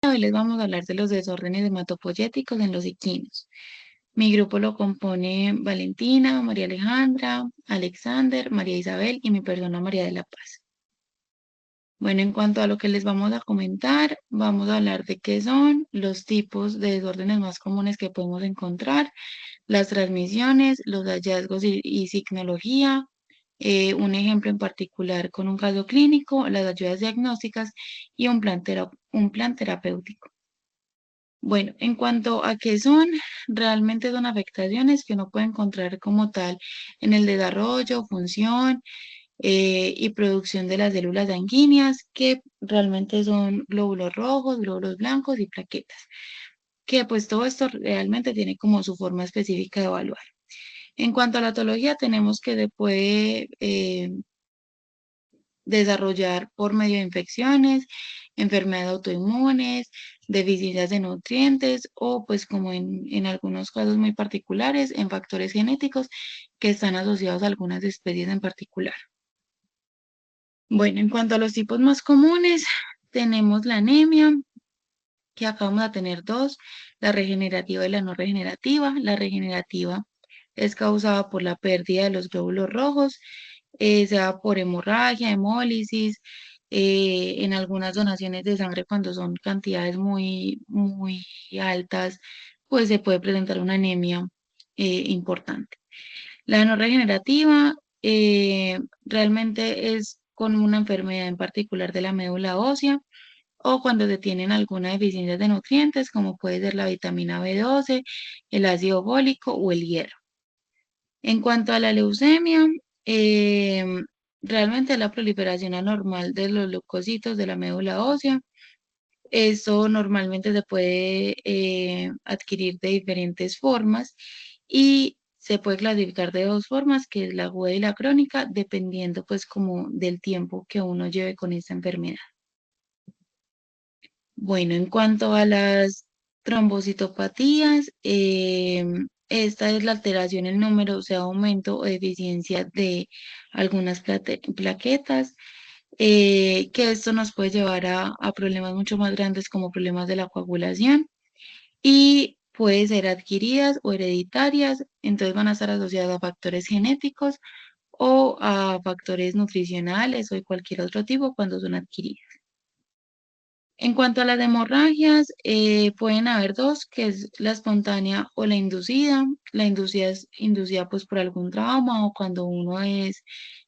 hoy les vamos a hablar de los desórdenes hematopoyéticos en los equinos. Mi grupo lo compone Valentina, María Alejandra, Alexander, María Isabel y mi persona María de la Paz. Bueno, en cuanto a lo que les vamos a comentar, vamos a hablar de qué son los tipos de desórdenes más comunes que podemos encontrar, las transmisiones, los hallazgos y signología, un ejemplo en particular con un caso clínico, las ayudas diagnósticas y un plan terapéutico. Bueno, en cuanto a qué son, realmente son afectaciones que uno puede encontrar como tal en el desarrollo, función y producción de las células sanguíneas, que realmente son glóbulos rojos, glóbulos blancos y plaquetas, que pues todo esto realmente tiene como su forma específica de evaluar. En cuanto a la patología, tenemos que se puede desarrollar por medio de infecciones, enfermedades autoinmunes, deficiencias de nutrientes o pues como en algunos casos muy particulares, en factores genéticos que están asociados a algunas especies en particular. Bueno, en cuanto a los tipos más comunes, tenemos la anemia, que acá vamos a tener dos, la regenerativa y la no regenerativa. La regenerativa es causada por la pérdida de los glóbulos rojos, sea por hemorragia, hemólisis, en algunas donaciones de sangre cuando son cantidades muy altas, pues se puede presentar una anemia importante. La no regenerativa realmente es con una enfermedad en particular de la médula ósea o cuando se tienen alguna deficiencia de nutrientes, como puede ser la vitamina B12, el ácido fólico o el hierro. En cuanto a la leucemia, eh, realmente es la proliferación anormal de los leucocitos de la médula ósea. Eso normalmente se puede adquirir de diferentes formas y se puede clasificar de dos formas, que es la aguda y la crónica, dependiendo pues como del tiempo que uno lleve con esta enfermedad. Bueno, en cuanto a las trombocitopatías, esta es la alteración en número, o sea, aumento o deficiencia de algunas plaquetas, que esto nos puede llevar a problemas mucho más grandes como problemas de la coagulación y puede ser adquiridas o hereditarias, entonces van a estar asociadas a factores genéticos o a factores nutricionales o de cualquier otro tipo cuando son adquiridas. En cuanto a las hemorragias, pueden haber dos, que es la espontánea o la inducida. La inducida es inducida pues por algún trauma o cuando uno es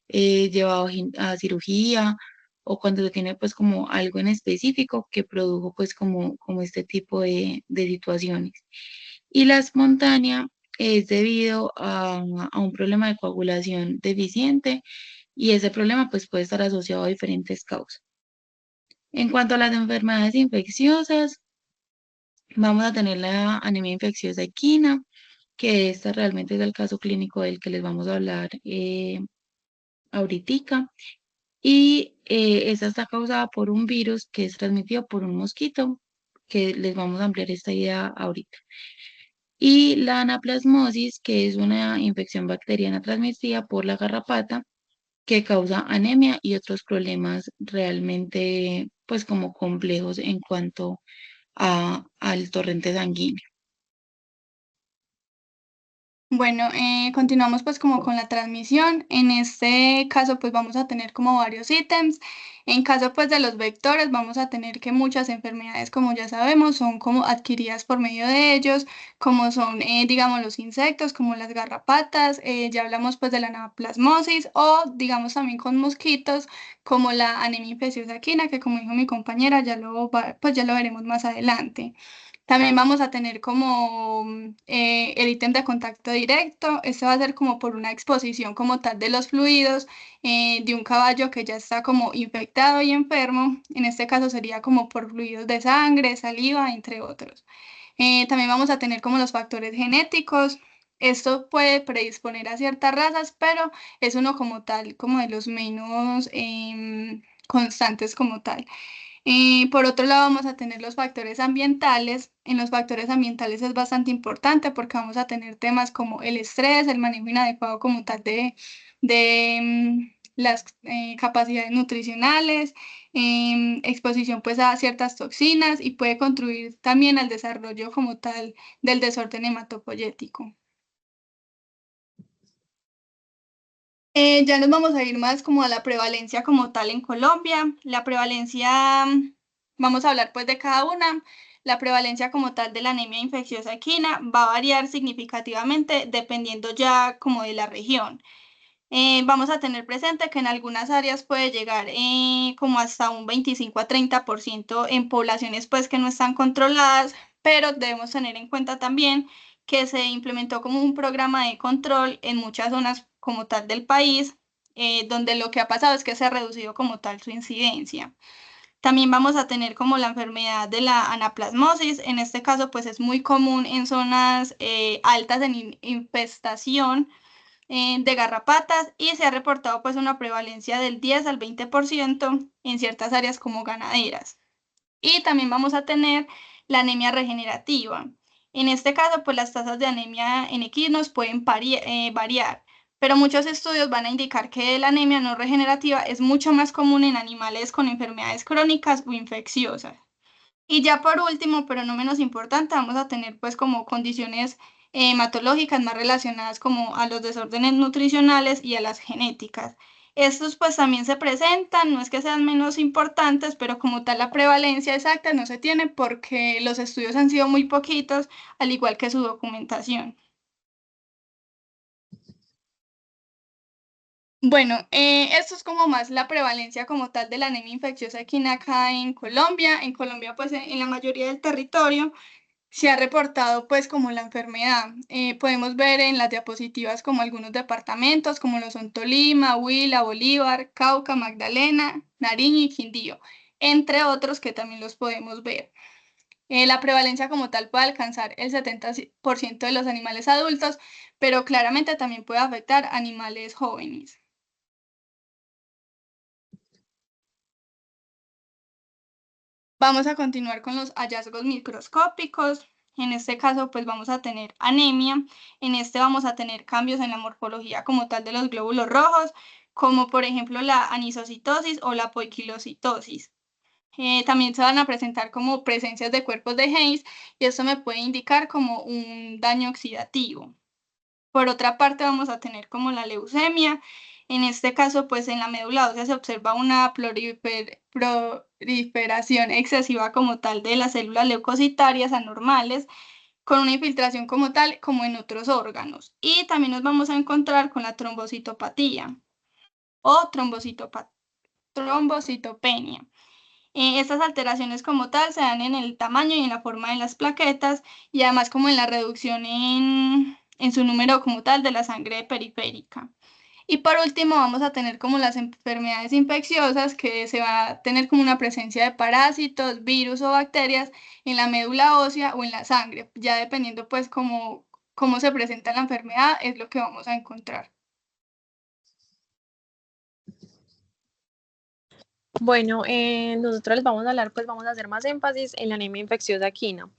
llevado a cirugía o cuando se tiene pues como algo en específico que produjo pues como este tipo de situaciones. Y la espontánea es debido a un problema de coagulación deficiente y ese problema pues puede estar asociado a diferentes causas. En cuanto a las enfermedades infecciosas, vamos a tener la anemia infecciosa equina, que esta realmente es el caso clínico del que les vamos a hablar ahoritica. Y esta está causada por un virus que es transmitido por un mosquito, que les vamos a ampliar esta idea ahorita. Y la anaplasmosis, que es una infección bacteriana transmitida por la garrapata, que causa anemia y otros problemas realmente, pues como complejos en cuanto al torrente sanguíneo. Bueno, continuamos pues como con la transmisión. En este caso pues vamos a tener como varios ítems. En caso pues de los vectores vamos a tener que muchas enfermedades como ya sabemos son como adquiridas por medio de ellos, como son digamos los insectos, como las garrapatas, ya hablamos pues de la anaplasmosis o digamos también con mosquitos como la anemia infecciosa equina que como dijo mi compañera pues ya lo veremos más adelante. También vamos a tener como el ítem de contacto directo. Este va a ser como por una exposición como tal de los fluidos de un caballo que ya está como infectado y enfermo. En este caso sería como por fluidos de sangre, saliva, entre otros. También vamos a tener como los factores genéticos. Esto puede predisponer a ciertas razas, pero es uno como tal, como de los menos constantes como tal. Por otro lado, vamos a tener los factores ambientales. En los factores ambientales es bastante importante porque vamos a tener temas como el estrés, el manejo inadecuado como tal las capacidades nutricionales, exposición pues a ciertas toxinas y puede contribuir también al desarrollo como tal del desorden hematopoyético. Ya nos vamos a ir más como a la prevalencia como tal en Colombia. La prevalencia, vamos a hablar pues de cada una. La prevalencia como tal de la anemia infecciosa equina va a variar significativamente dependiendo ya como de la región. Vamos a tener presente que en algunas áreas puede llegar como hasta un 25 a 30% en poblaciones pues que no están controladas, pero debemos tener en cuenta también que se implementó como un programa de control en muchas zonas como tal del país, donde lo que ha pasado es que se ha reducido como tal su incidencia. También vamos a tener como la enfermedad de la anaplasmosis. En este caso, pues es muy común en zonas altas en infestación de garrapatas y se ha reportado pues una prevalencia del 10 al 20% en ciertas áreas como ganaderas. Y también vamos a tener la anemia regenerativa. En este caso, pues las tasas de anemia en equinos pueden variar, pero muchos estudios van a indicar que la anemia no regenerativa es mucho más común en animales con enfermedades crónicas o infecciosas. Y ya por último, pero no menos importante, vamos a tener pues como condiciones hematológicas más relacionadas como a los desórdenes nutricionales y a las genéticas. Estos pues también se presentan, no es que sean menos importantes, pero como tal la prevalencia exacta no se tiene porque los estudios han sido muy poquitos, al igual que su documentación. Bueno, esto es como más la prevalencia como tal de la anemia infecciosa equina acá en Colombia. En Colombia, pues en la mayoría del territorio se ha reportado pues como la enfermedad. Podemos ver en las diapositivas como algunos departamentos como lo son Tolima, Huila, Bolívar, Cauca, Magdalena, Nariño y Quindío, entre otros que también los podemos ver. La prevalencia como tal puede alcanzar el 70% de los animales adultos, pero claramente también puede afectar animales jóvenes. Vamos a continuar con los hallazgos microscópicos. En este caso, pues vamos a tener anemia. En este vamos a tener cambios en la morfología como tal de los glóbulos rojos, como por ejemplo la anisocitosis o la poiquilocitosis. También se van a presentar como presencias de cuerpos de Heinz y esto me puede indicar como un daño oxidativo. Por otra parte, vamos a tener como la leucemia. En este caso, pues en la médula ósea se observa una proliferación excesiva como tal de las células leucocitarias anormales, con una infiltración como tal como en otros órganos. Y también nos vamos a encontrar con la trombocitopatía o trombocitopenia. Estas alteraciones como tal se dan en el tamaño y en la forma de las plaquetas y además como en la reducción en su número como tal de la sangre periférica. Y por último vamos a tener como las enfermedades infecciosas que se va a tener como una presencia de parásitos, virus o bacterias en la médula ósea o en la sangre. Ya dependiendo pues cómo se presenta la enfermedad es lo que vamos a encontrar. Bueno, nosotros les vamos a hablar, pues vamos a hacer más énfasis en la anemia infecciosa equina.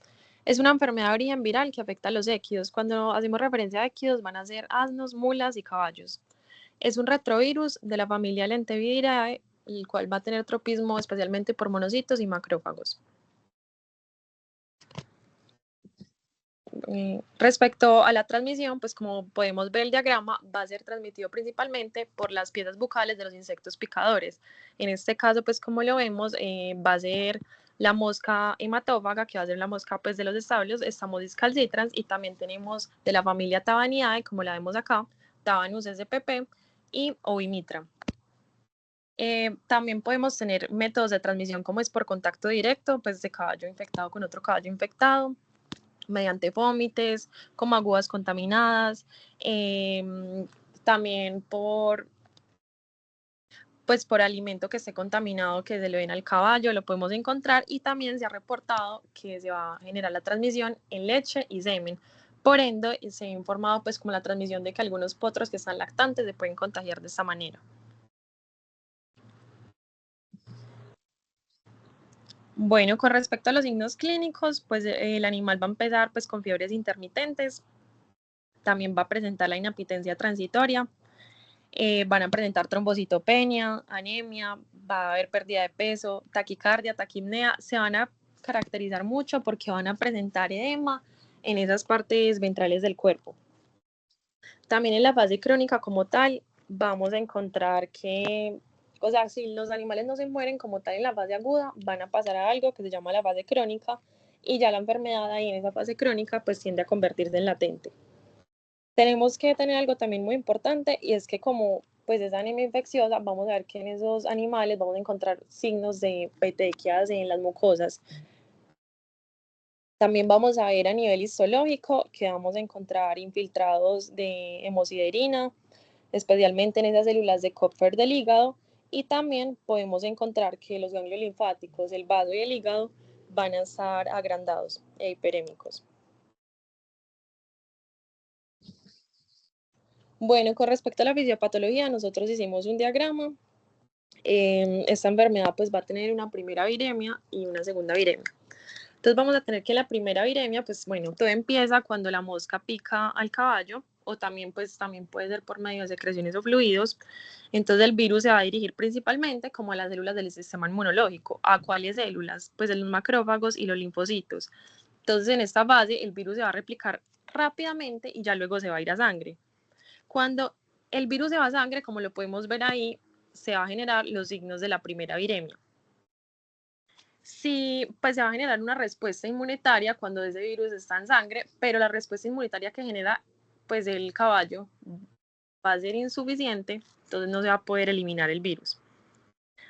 Es una enfermedad de origen viral que afecta a los equidos. Cuando hacemos referencia a equidos van a ser asnos, mulas y caballos. Es un retrovirus de la familia Lenteviridae, el cual va a tener tropismo especialmente por monocitos y macrófagos. Respecto a la transmisión, pues como podemos ver el diagrama, va a ser transmitido principalmente por las piezas bucales de los insectos picadores. En este caso, pues como lo vemos, va a ser la mosca hematófaga, que va a ser la mosca pues de los establos, Staphylococcus calcitrans, y también tenemos de la familia Tabanidae, como la vemos acá, Tabanus spp y Ovimitra. También podemos tener métodos de transmisión como es por contacto directo, pues de caballo infectado con otro caballo infectado, mediante vómites, como aguas contaminadas, también por alimento que esté contaminado, que se le ven al caballo, lo podemos encontrar, y también se ha reportado que se va a generar la transmisión en leche y semen. Por ende, se ha informado pues como la transmisión de que algunos potros que están lactantes se pueden contagiar de esta manera. Bueno, con respecto a los signos clínicos, pues el animal va a empezar pues con fiebres intermitentes, también va a presentar la inapitencia transitoria, van a presentar trombocitopenia, anemia, va a haber pérdida de peso, taquicardia, taquipnea, se van a caracterizar mucho porque van a presentar edema en esas partes ventrales del cuerpo. También en la fase crónica como tal, vamos a encontrar que, o sea, si los animales no se mueren como tal en la fase aguda, van a pasar a algo que se llama la fase crónica y ya la enfermedad ahí en esa fase crónica pues tiende a convertirse en latente. Tenemos que tener algo también muy importante y es que como pues es anemia infecciosa, vamos a ver que en esos animales vamos a encontrar signos de petequias en las mucosas. También vamos a ver a nivel histológico que vamos a encontrar infiltrados de hemosiderina, especialmente en esas células de Kupffer del hígado, y también podemos encontrar que los ganglios linfáticos, el vaso y el hígado van a estar agrandados e hiperémicos. Bueno, con respecto a la fisiopatología, nosotros hicimos un diagrama. Esta enfermedad pues va a tener una primera viremia y una segunda viremia. Entonces vamos a tener que la primera viremia, pues bueno, todo empieza cuando la mosca pica al caballo o también pues también puede ser por medio de secreciones o fluidos. Entonces el virus se va a dirigir principalmente como a las células del sistema inmunológico. ¿A cuáles células? Pues los macrófagos y los linfocitos. Entonces en esta fase el virus se va a replicar rápidamente y ya luego se va a ir a sangre. Cuando el virus se va a sangre, como lo podemos ver ahí, se va a generar los signos de la primera viremia. Sí, pues se va a generar una respuesta inmunitaria cuando ese virus está en sangre, pero la respuesta inmunitaria que genera pues el caballo va a ser insuficiente, entonces no se va a poder eliminar el virus.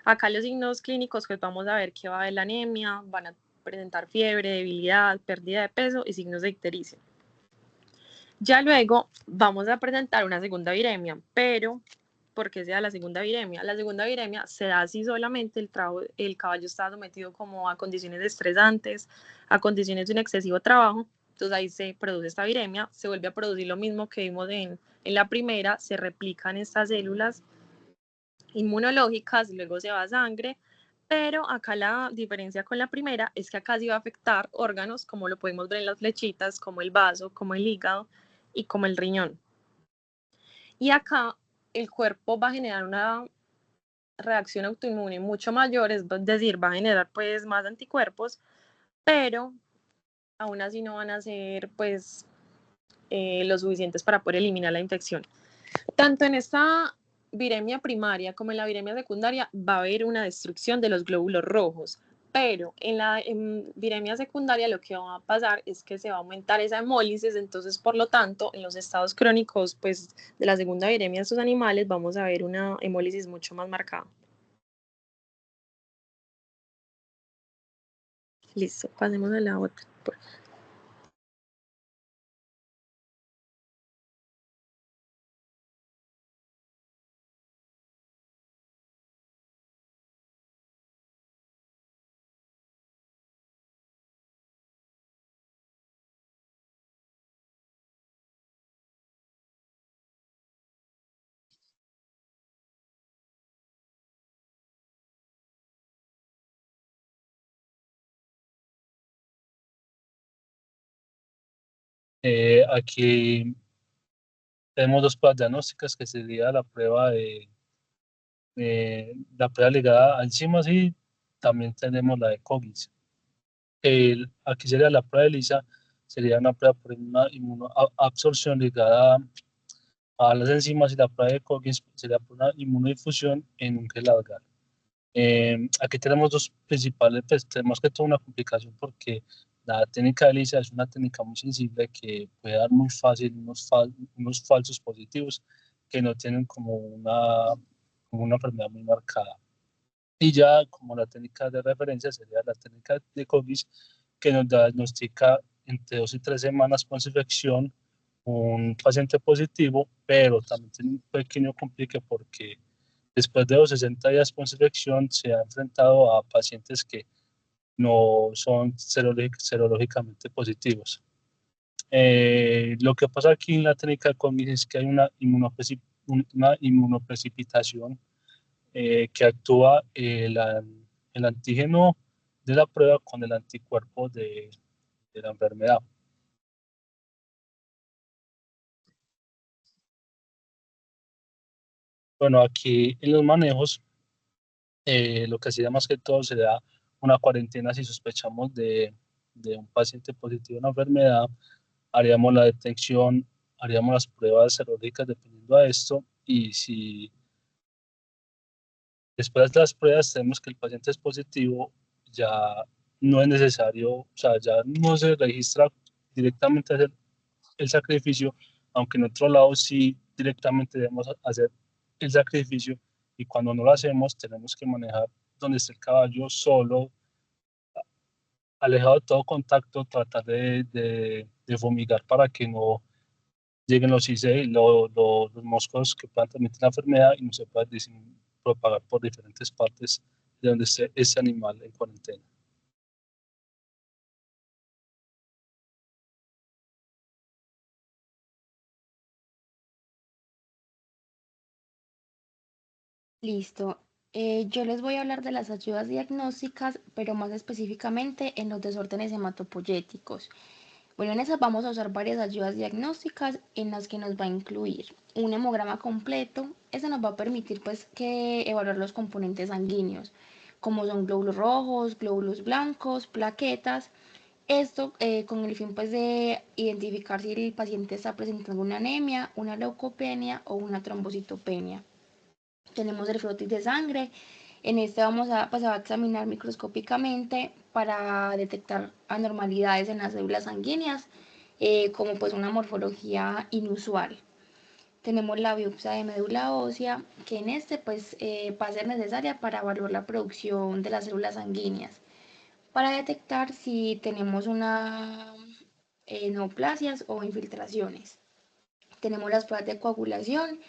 Acá los signos clínicos pues vamos a ver que va a haber la anemia, van a presentar fiebre, debilidad, pérdida de peso y signos de ictericia. Ya luego vamos a presentar una segunda viremia, pero ¿por qué se da la segunda viremia? La segunda viremia se da si solamente el caballo está sometido como a condiciones estresantes, a condiciones de un excesivo trabajo, entonces ahí se produce esta viremia, se vuelve a producir lo mismo que vimos en la primera, se replican estas células inmunológicas, luego se va a sangre, pero acá la diferencia con la primera es que acá sí va a afectar órganos, como lo podemos ver en las flechitas, como el vaso, como el hígado y como el riñón. Y acá el cuerpo va a generar una reacción autoinmune mucho mayor, es decir, va a generar pues más anticuerpos, pero aún así no van a ser pues lo suficientes para poder eliminar la infección. Tanto en esta viremia primaria como en la viremia secundaria va a haber una destrucción de los glóbulos rojos, pero en la viremia secundaria lo que va a pasar es que se va a aumentar esa hemólisis, entonces por lo tanto en los estados crónicos pues de la segunda viremia de estos animales vamos a ver una hemólisis mucho más marcada. Listo, pasemos a la otra. Aquí tenemos dos pruebas diagnósticas que sería la prueba ligada a enzimas y también tenemos la de Coggins. Aquí sería la prueba de ELISA, sería una prueba por una inmunoabsorción ligada a las enzimas y la prueba de Coggins sería por una inmunodifusión en un gel algal. Aquí tenemos dos principales, pues tenemos que toda una complicación porque la técnica de ELISA es una técnica muy sensible que puede dar muy fácil unos falsos positivos que no tienen como una enfermedad muy marcada. Y ya como la técnica de referencia sería la técnica de Coggins que nos diagnostica entre 2 y 3 semanas con infección un paciente positivo, pero también tiene un pequeño complique porque después de los 60 días con infección se ha enfrentado a pacientes que no son serológicamente positivos. Lo que pasa aquí en la técnica de Coggins es que hay una inmunoprecipitación que actúa el antígeno de la prueba con el anticuerpo de la enfermedad. Bueno, aquí en los manejos, lo que hacía más que todo sería una cuarentena si sospechamos de un paciente positivo a una enfermedad, haríamos la detección, haríamos las pruebas serológicas dependiendo a esto, y si después de las pruebas tenemos que el paciente es positivo, ya no es necesario, o sea, ya no se registra directamente hacer el sacrificio, aunque en otro lado sí directamente debemos hacer el sacrificio, y cuando no lo hacemos tenemos que manejar donde esté el caballo solo, alejado de todo contacto, tratar de fumigar para que no lleguen los IC, los moscos que puedan transmitir la enfermedad y no se pueda propagar por diferentes partes de donde esté ese animal en cuarentena. Listo. Yo les voy a hablar de las ayudas diagnósticas, pero más específicamente en los desórdenes hematopoyéticos. Bueno, en esas vamos a usar varias ayudas diagnósticas en las que nos va a incluir un hemograma completo. Ese nos va a permitir pues que evaluar los componentes sanguíneos, como son glóbulos rojos, glóbulos blancos, plaquetas. Esto con el fin pues de identificar si el paciente está presentando una anemia, una leucopenia o una trombocitopenia. Tenemos el frotis de sangre. En este vamos a, pues, a examinar microscópicamente para detectar anormalidades en las células sanguíneas, como pues una morfología inusual. Tenemos la biopsia de médula ósea, que en este pues va a ser necesaria para evaluar la producción de las células sanguíneas, para detectar si tenemos una neoplasias o infiltraciones. Tenemos las pruebas de coagulación.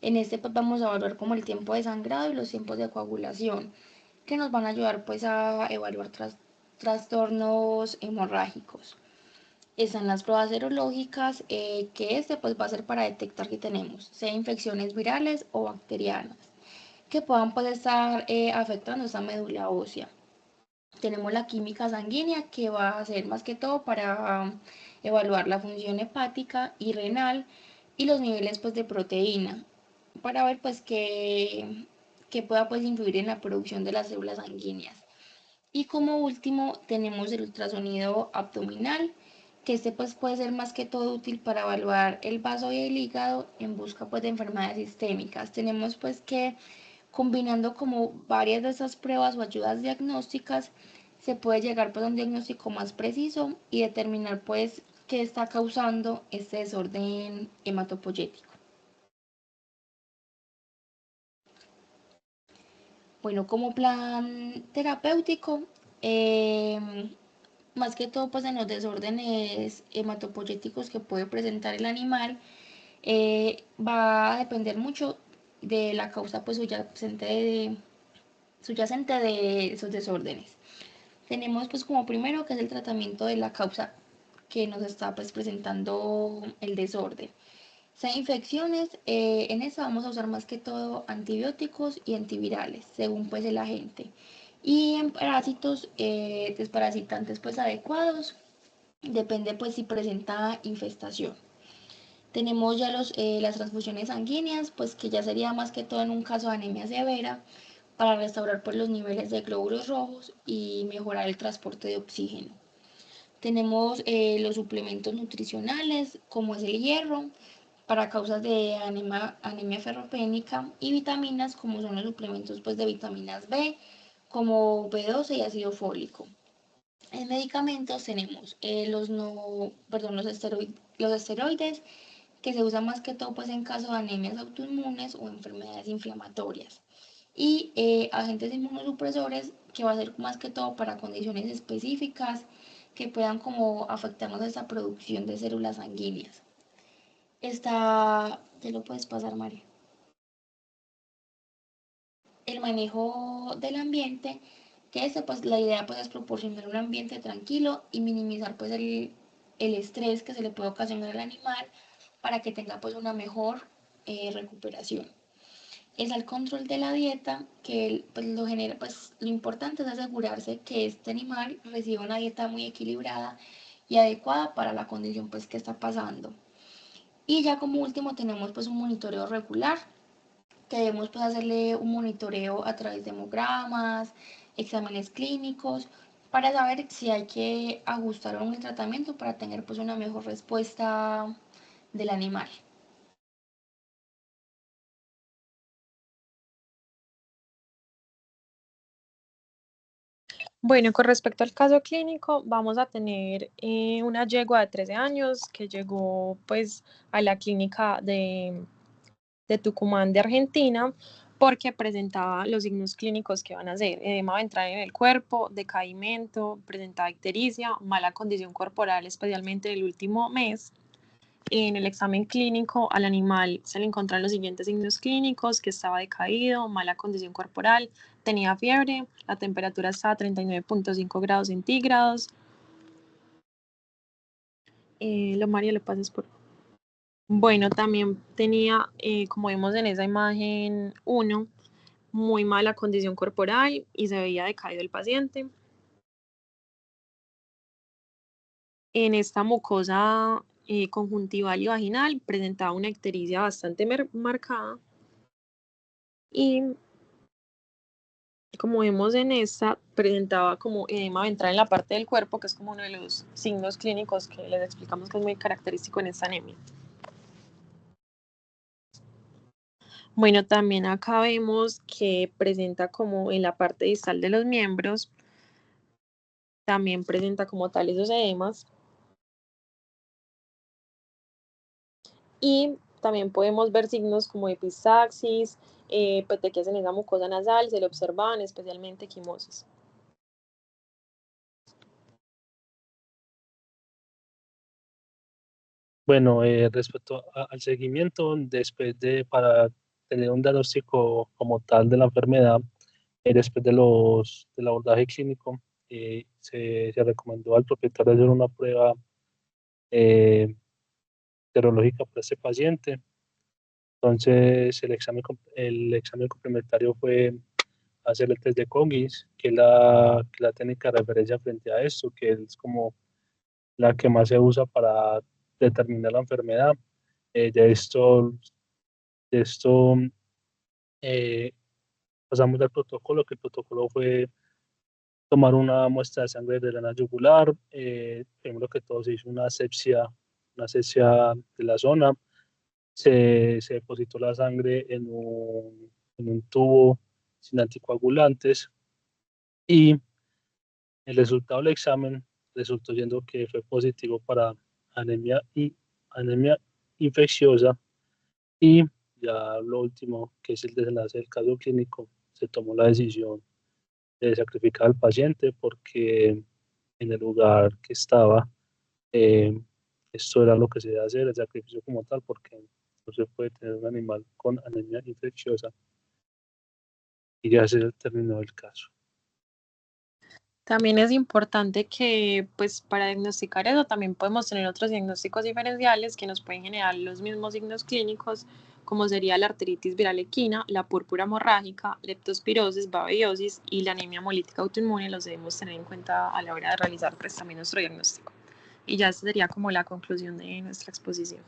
En este pues vamos a evaluar como el tiempo de sangrado y los tiempos de coagulación, que nos van a ayudar pues a evaluar trastornos hemorrágicos. Están las pruebas serológicas, que este pues va a ser para detectar si tenemos, sea infecciones virales o bacterianas, que puedan pues estar afectando esa médula ósea. Tenemos la química sanguínea, que va a ser más que todo para evaluar la función hepática y renal y los niveles pues de proteína, para ver pues que pueda pues influir en la producción de las células sanguíneas. Y como último tenemos el ultrasonido abdominal, que este pues puede ser más que todo útil para evaluar el vaso y el hígado en busca pues de enfermedades sistémicas. Tenemos pues que, combinando como varias de esas pruebas o ayudas diagnósticas, se puede llegar pues a un diagnóstico más preciso y determinar pues qué está causando este desorden hematopoyético. Bueno, como plan terapéutico, más que todo pues en los desórdenes hematopoyéticos que puede presentar el animal, va a depender mucho de la causa pues subyacente de esos desórdenes. Tenemos pues como primero que es el tratamiento de la causa que nos está pues presentando el desorden. Sea infecciones, en esa vamos a usar más que todo antibióticos y antivirales, según pues el agente. Y en parásitos, desparasitantes pues adecuados, depende pues si presenta infestación. Tenemos ya las transfusiones sanguíneas, pues que ya sería más que todo en un caso de anemia severa, para restaurar pues los niveles de glóbulos rojos y mejorar el transporte de oxígeno. Tenemos los suplementos nutricionales, como es el hierro, para causas de anemia ferropénica, y vitaminas, como son los suplementos pues, de vitaminas B, como B12 y ácido fólico. En medicamentos tenemos los esteroides, que se usan más que todo pues, en caso de anemias autoinmunes o enfermedades inflamatorias. Y agentes inmunosupresores, que va a ser más que todo para condiciones específicas que puedan como afectarnos a esta producción de células sanguíneas. Te lo puedes pasar, María. El manejo del ambiente, que pues la idea pues es proporcionar un ambiente tranquilo y minimizar pues el estrés que se le puede ocasionar al animal para que tenga pues una mejor recuperación. Es el control de la dieta, que pues lo importante es asegurarse que este animal reciba una dieta muy equilibrada y adecuada para la condición pues que está pasando. Y ya como último tenemos pues un monitoreo regular que debemos pues hacerle un monitoreo a través de hemogramas, exámenes clínicos, para saber si hay que ajustar o no el tratamiento para tener pues una mejor respuesta del animal. Bueno, con respecto al caso clínico, vamos a tener una yegua de 13 años que llegó pues a la clínica de Tucumán de Argentina porque presentaba los signos clínicos que van a ser edema ventral en el cuerpo, decaimiento, presentaba ictericia, mala condición corporal, especialmente en el último mes. En el examen clínico al animal se le encontraron los siguientes signos clínicos: que estaba decaído, mala condición corporal, tenía fiebre, la temperatura estaba a 39.5 grados centígrados. Lo María, le pasas por... Bueno, también tenía, como vemos en esa imagen 1, muy mala condición corporal y se veía decaído el paciente. En esta mucosa conjuntival y vaginal presentaba una ictericia bastante marcada y, como vemos en esta, presentaba como edema ventral en la parte del cuerpo, que es como uno de los signos clínicos que les explicamos que es muy característico en esta anemia. Bueno, también acá vemos que presenta como en la parte distal de los miembros, también presenta como tal esos edemas. Y también podemos ver signos como epistaxis, petequias en esa mucosa nasal, se le observaban especialmente equimosis. Bueno, respecto al seguimiento, después de, para tener un diagnóstico como tal de la enfermedad, después del abordaje clínico, se recomendó al propietario hacer una prueba eh, serológica para este paciente. Entonces, el examen complementario fue hacer el test de Cogis, que es la técnica de referencia frente a esto, que es como la que más se usa para determinar la enfermedad. De esto eh, pasamos al protocolo, que el protocolo fue tomar una muestra de sangre de la nada yugular. Primero que todo se hizo una asepsia de la zona. Se depositó la sangre en un tubo sin anticoagulantes y el resultado del examen resultó siendo que fue positivo para anemia anemia infecciosa. Y ya lo último, que es el desenlace del caso clínico, se tomó la decisión de sacrificar al paciente porque en el lugar que estaba, eh, esto era lo que se debe hacer, el sacrificio como tal, porque no se puede tener un animal con anemia infecciosa. Y ya se terminó el caso. También es importante que, pues, para diagnosticar eso, también podemos tener otros diagnósticos diferenciales que nos pueden generar los mismos signos clínicos, como sería la arteritis viral equina, la púrpura hemorrágica, leptospirosis, babiosis y la anemia hemolítica autoinmune. Los debemos tener en cuenta a la hora de realizar pues también nuestro diagnóstico. Y ya esa sería como la conclusión de nuestra exposición.